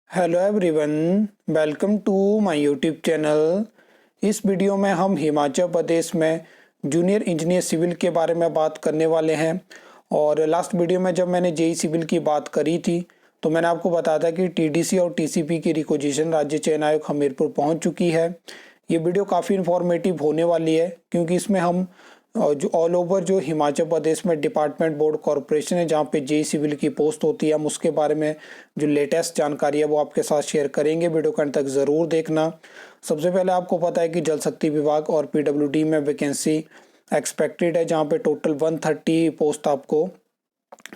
Hello everyone, welcome to my YouTube channel. इस video में हम हिमाचल प्रदेश में जूनियर इंजीनियर सिविल के बारे में बात करने वाले हैं। और लास्ट वीडियो में जब मैंने जेई सिविल की बात करी थी तो मैंने आपको बताया था कि टीडीसी और टीसीपी की रिक्वेजिशन राज्य चयन आयोग हमीरपुर पहुंच चुकी है। ये वीडियो काफ़ी इन्फॉर्मेटिव होने वाली है क्योंकि इसमें हम जो ऑल ओवर जो हिमाचल प्रदेश में डिपार्टमेंट बोर्ड कॉरपोरेशन है जहाँ पे जेई सिविल की पोस्ट होती है, हम उसके बारे में जो लेटेस्ट जानकारी है वो आपके साथ शेयर करेंगे। वीडियो को अंत तक ज़रूर देखना। सबसे पहले आपको पता है कि जल शक्ति विभाग और पीडब्ल्यूडी में वैकेंसी एक्सपेक्टेड है, जहाँ पे टोटल 130 पोस्ट आपको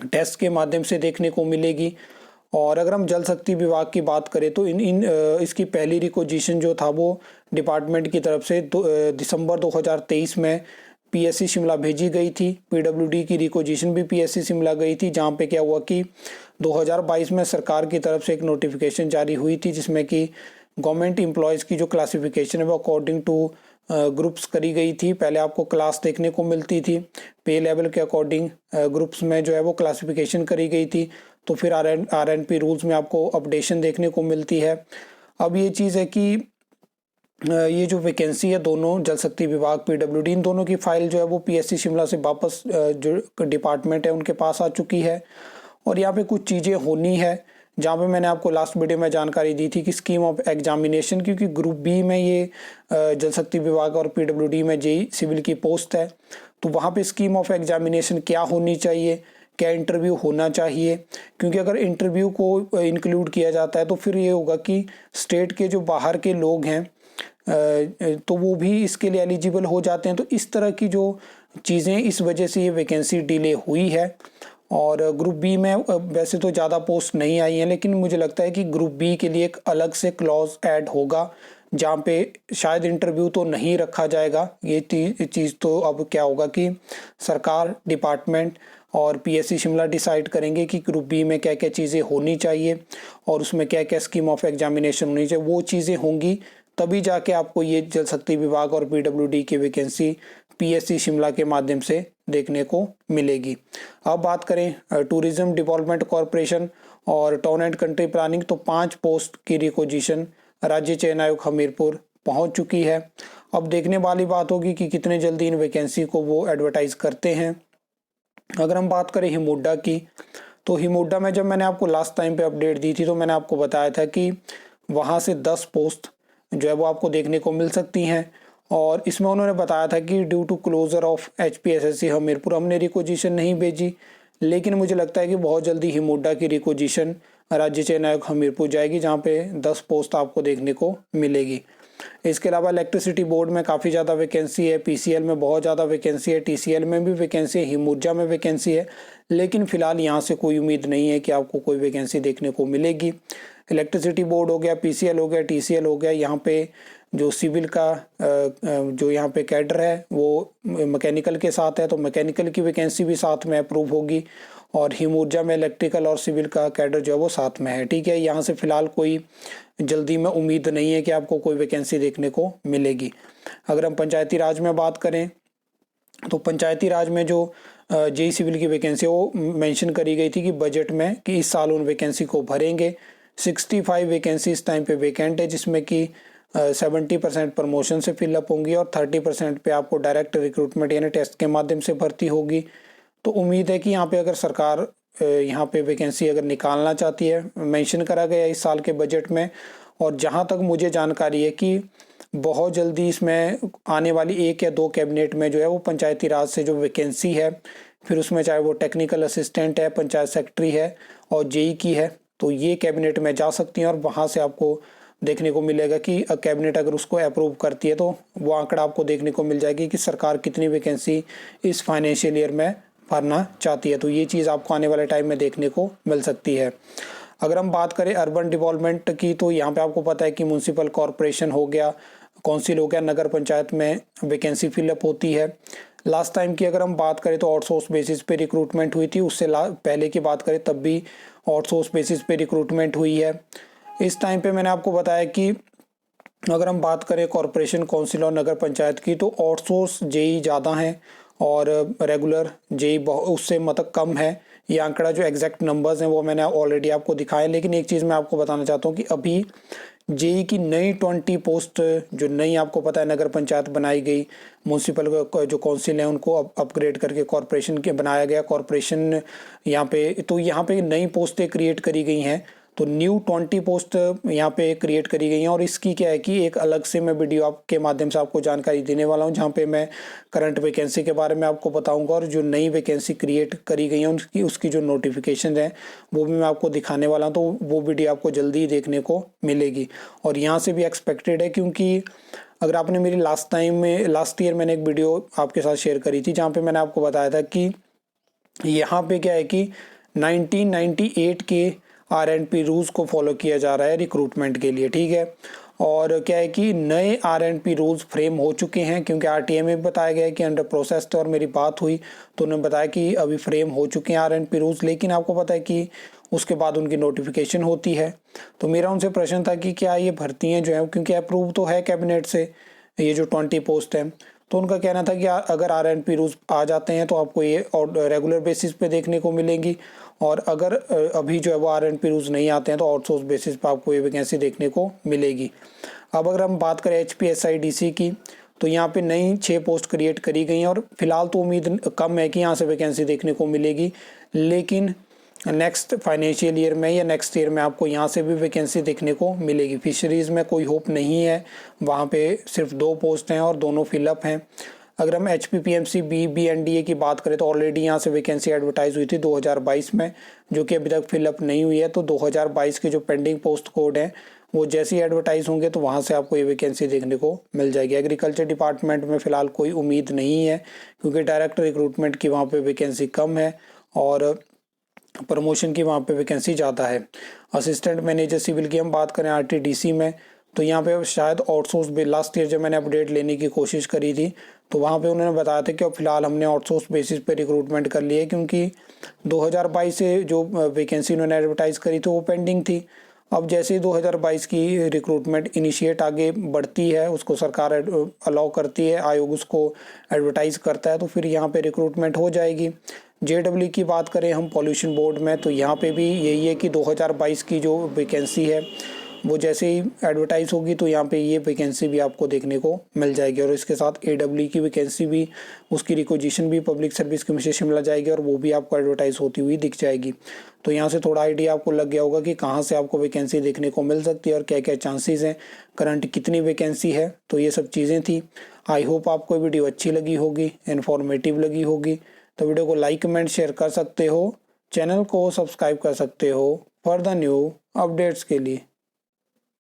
टेस्ट के माध्यम से देखने को मिलेगी। और अगर हम जल शक्ति विभाग की बात करें तो इसकी पहली रिक्वेजिशन जो था वो डिपार्टमेंट की तरफ से दिसंबर 2023 में पीएससी शिमला भेजी गई थी। पीडब्ल्यूडी की रिक्वेजिशन भी पीएससी शिमला गई थी, जहां पे क्या हुआ कि 2022 में सरकार की तरफ से एक नोटिफिकेशन जारी हुई थी जिसमें कि गवर्नमेंट एम्प्लॉयज़ की जो क्लासिफिकेशन है वो अकॉर्डिंग टू ग्रुप्स करी गई थी। पहले आपको क्लास देखने को मिलती थी, पे लेवल के अकॉर्डिंग ग्रुप्स में जो है वो क्लासिफिकेशन करी गई थी। तो फिर आरएनपी रूल्स में आपको अपडेशन देखने को मिलती है। अब ये चीज़ है कि ये जो वैकेंसी है दोनों जल शक्ति विभाग पीडब्ल्यूडी इन दोनों की फाइल जो है वो पीएससी शिमला से वापस जो डिपार्टमेंट है उनके पास आ चुकी है। और यहाँ पे कुछ चीज़ें होनी है जहाँ पे मैंने आपको लास्ट वीडियो में जानकारी दी थी कि स्कीम ऑफ एग्जामिनेशन, क्योंकि ग्रुप बी में ये जल शक्ति विभाग और पीडब्ल्यूडी में जेई सिविल की पोस्ट है, तो वहाँ पे स्कीम ऑफ एग्जामिनेशन क्या होनी चाहिए, क्या इंटरव्यू होना चाहिए। क्योंकि अगर इंटरव्यू को इंक्लूड किया जाता है तो फिर ये होगा कि स्टेट के जो बाहर के लोग हैं तो वो भी इसके लिए एलिजिबल हो जाते हैं। तो इस तरह की जो चीज़ें, इस वजह से ये वैकेंसी डिले हुई है। और ग्रुप बी में वैसे तो ज़्यादा पोस्ट नहीं आई हैं, लेकिन मुझे लगता है कि ग्रुप बी के लिए एक अलग से क्लॉज ऐड होगा जहाँ पे शायद इंटरव्यू तो नहीं रखा जाएगा। ये चीज़ तो अब क्या होगा कि सरकार, डिपार्टमेंट और पीएससी शिमला डिसाइड करेंगे कि ग्रुप बी में क्या क्या चीज़ें होनी चाहिए और उसमें क्या क्या स्कीम ऑफ एग्जामिनेशन होनी चाहिए। वो चीज़ें होंगी तभी जाके आपको ये जल शक्ति विभाग और पीडब्ल्यूडी की वैकेंसी पीएससी शिमला के माध्यम से देखने को मिलेगी। अब बात करें टूरिज्म डेवलपमेंट कॉरपोरेशन और टाउन एंड कंट्री प्लानिंग, तो 5 पोस्ट की रिक्वेजिशन राज्य चयन आयोग हमीरपुर पहुंच चुकी है। अब देखने वाली बात होगी कि कितने जल्दी इन वैकेंसी को वो एडवर्टाइज करते हैं। अगर हम बात करें हिमुडा की, तो हिमुडा में जब मैंने आपको लास्ट टाइम पे अपडेट दी थी तो मैंने आपको बताया था कि वहाँ से 10 पोस्ट जो है वो आपको देखने को मिल सकती हैं। और इसमें उन्होंने बताया था कि due to closure of HPSSC Hamirpur हमने रिक्वेजिशन नहीं भेजी, लेकिन मुझे लगता है कि बहुत जल्दी हिमुडा की रिक्वेजिशन राज्य चयन आयोग हमीरपुर जाएगी, जहाँ पे 10 पोस्ट आपको देखने को मिलेगी। इसके अलावा इलेक्ट्रिसिटी बोर्ड में काफ़ी ज़्यादा वैकेंसी है, पीसीएल में बहुत ज़्यादा वैकेंसी है, टीसीएल में भी वैकेंसी है, हिमुर्जा में वैकेंसी है, लेकिन फिलहाल यहाँ से कोई उम्मीद नहीं है कि आपको कोई वैकेंसी देखने को मिलेगी। इलेक्ट्रिसिटी बोर्ड हो गया, पीसीएल हो गया, टीसीएल हो गया, यहाँ पे जो सिविल का जो यहाँ पे कैडर है वो मैकेनिकल के साथ है, तो मैकेनिकल की वैकेंसी भी साथ में अप्रूव होगी। और हिमुर्जा में इलेक्ट्रिकल और सिविल का कैडर जो है वो साथ में है। ठीक है, यहाँ से फिलहाल कोई जल्दी में उम्मीद नहीं है कि आपको कोई वैकेंसी देखने को मिलेगी। अगर हम पंचायती राज में बात करें तो पंचायती राज में जो जेई सिविल की वैकेंसी वो मेंशन करी गई थी कि बजट में कि इस साल उन वैकेंसी को भरेंगे। 65 वैकेंसी इस टाइम पे वैकेंट है, जिसमें कि 70% प्रमोशन से फिलअप होंगी और 30% पे आपको डायरेक्ट रिक्रूटमेंट यानी टेस्ट के माध्यम से भर्ती होगी। तो उम्मीद है कि यहाँ पे अगर सरकार यहाँ पे वैकेंसी अगर निकालना चाहती है, मेंशन करा गया इस साल के बजट में। और जहाँ तक मुझे जानकारी है कि बहुत जल्दी इसमें आने वाली 1 या 2 कैबिनेट में जो है वो पंचायती राज से जो वैकेंसी है, फिर उसमें चाहे वो टेक्निकल असिस्टेंट है, पंचायत सेक्रेटरी है और जेई की है, तो ये कैबिनेट में जा सकती हैं और वहाँ से आपको देखने को मिलेगा कि कैबिनेट अगर उसको अप्रूव करती है तो वो आंकड़ा आपको देखने को मिल जाएगी कि सरकार कितनी वैकेंसी इस फाइनेंशियल ईयर में भरना चाहती है। तो ये चीज़ आपको आने वाले टाइम में देखने को मिल सकती है। अगर हम बात करें अर्बन डेवलपमेंट की, तो यहाँ पे आपको पता है कि म्यूनसिपल कॉरपोरेशन हो गया, काउंसिल हो गया, नगर पंचायत में वैकेंसी फिलअप होती है। लास्ट टाइम की अगर हम बात करें तो आउटसोर्स बेसिस पे रिक्रूटमेंट हुई थी, उससे पहले की बात करें तब भी आउटसोर्स बेसिस पे रिक्रूटमेंट हुई है। इस टाइम पे मैंने आपको बताया कि अगर हम बात करें कॉरपोरेशन, काउंसिल और नगर पंचायत की, तो आउटसोर्स जेई ज़्यादा हैं और रेगुलर जेई उससे मतलब कम है। ये आंकड़ा जो एग्जैक्ट नंबर्स हैं वो मैंने ऑलरेडी आपको दिखाए, लेकिन एक चीज़ मैं आपको बताना चाहता हूँ कि अभी जेई की नई 20 पोस्ट जो नई आपको पता है नगर पंचायत बनाई गई, म्यूनसिपल जो काउंसिल है उनको अपग्रेड करके कॉरपोरेशन के बनाया गया कॉरपोरेशन यहाँ पे, तो यहाँ पे नई पोस्टें क्रिएट करी गई हैं। तो न्यू 20 पोस्ट यहाँ पे क्रिएट करी गई हैं और इसकी क्या है कि एक अलग से मैं वीडियो आपके माध्यम से आपको जानकारी देने वाला हूँ, जहाँ पे मैं करंट वैकेंसी के बारे में आपको बताऊंगा और जो नई वैकेंसी क्रिएट करी गई हैं उसकी जो नोटिफिकेशन है वो भी मैं आपको दिखाने वाला हूँ। तो वो वीडियो आपको जल्दी ही देखने को मिलेगी और यहाँ से भी एक्सपेक्टेड है, क्योंकि अगर आपने मेरी लास्ट ईयर मैंने एक वीडियो आपके साथ शेयर करी थी जहाँ पे मैंने आपको बताया था कि यहाँ पे क्या है कि 1998 के R&P रूल्स को फॉलो किया जा रहा है रिक्रूटमेंट के लिए, ठीक है। और क्या है कि नए R&P रूल्स फ्रेम हो चुके हैं, क्योंकि RTA में भी बताया गया है कि अंडर प्रोसेस थे और मेरी बात हुई तो उन्होंने बताया कि अभी फ्रेम हो चुके हैं R&P रूल्स, लेकिन आपको पता है कि उसके बाद उनकी नोटिफिकेशन होती है। तो मेरा उनसे प्रश्न था कि क्या ये भर्तियाँ जो हैं, क्योंकि अप्रूव तो है कैबिनेट से ये जो 20 पोस्ट हैं, तो उनका कहना था कि अगर R&P रूल्स आ जाते हैं तो आपको ये रेगुलर बेसिस पे देखने को मिलेंगी, और अगर अभी जो है वो R&P रूल्स नहीं आते हैं तो आउटसोर्स बेसिस पे आपको ये वैकेंसी देखने को मिलेगी। अब अगर हम बात करें HPSIDC की, तो यहाँ पे नई 6 पोस्ट क्रिएट करी गई हैं और फिलहाल तो उम्मीद कम है कि यहाँ से वैकेंसी देखने को मिलेगी, लेकिन नेक्स्ट फाइनेंशियल ईयर में या नेक्स्ट ईयर में आपको यहाँ से भी वैकेंसी देखने को मिलेगी। फिशरीज़ में कोई होप नहीं है, वहाँ पे सिर्फ 2 पोस्ट हैं और दोनों फिलअप हैं। अगर हम HPPMC BNDA की बात करें तो ऑलरेडी यहाँ से वैकेंसी एडवर्टाइज हुई थी 2022 में, जो कि अभी तक फिलअप नहीं हुई है। तो 2022 के जो पेंडिंग पोस्ट कोड हैं वो जैसे ही एडवर्टाइज होंगे तो वहाँ से आपको ये वैकेंसी देखने को मिल जाएगी। एग्रीकल्चर डिपार्टमेंट में फ़िलहाल कोई उम्मीद नहीं है, क्योंकि डायरेक्ट रिक्रूटमेंट की वहाँ पर वैकेंसी कम है और प्रमोशन की वहाँ पे वैकेंसी ज़्यादा है। असिस्टेंट मैनेजर सिविल की हम बात करें RTDC में, तो यहाँ पे शायद आउटसोर्स भी, लास्ट ईयर जब मैंने अपडेट लेने की कोशिश करी थी तो वहाँ पे उन्होंने बताया था कि अब फिलहाल हमने आउटसोर्स बेसिस पे रिक्रूटमेंट कर ली है, क्योंकि 2022 से जो वैकेंसी उन्होंने एडवर्टाइज़ करी थी वो पेंडिंग थी। अब जैसे ही 2022 की रिक्रूटमेंट इनिशिएट आगे बढ़ती है, उसको सरकार अलाउ करती है, आयोग उसको एडवर्टाइज़ करता है, तो फिर यहाँ पे रिक्रूटमेंट हो जाएगी। JEE की बात करें हम पॉल्यूशन बोर्ड में, तो यहाँ पे भी यही है कि 2022 की जो वैकेंसी है वो जैसे ही एडवर्टाइज होगी तो यहाँ पे ये वैकेंसी भी आपको देखने को मिल जाएगी, और इसके साथ AEE की वैकेंसी भी, उसकी रिक्विजिशन भी पब्लिक सर्विस कमीशन से मिल जाएगी और वो भी आपको एडवर्टाइज होती हुई दिख जाएगी। तो यहाँ से थोड़ा आइडिया आपको लग गया होगा कि कहाँ से आपको वैकेंसी देखने को मिल सकती है और क्या क्या चांसेस हैं, करंट कितनी वैकेंसी है। तो ये सब चीज़ें थी। आई होप आपको वीडियो अच्छी लगी होगी, इन्फॉर्मेटिव लगी होगी। तो वीडियो को लाइक कमेंट शेयर कर सकते हो, चैनल को सब्सक्राइब कर सकते हो फॉर द न्यू अपडेट्स के लिए।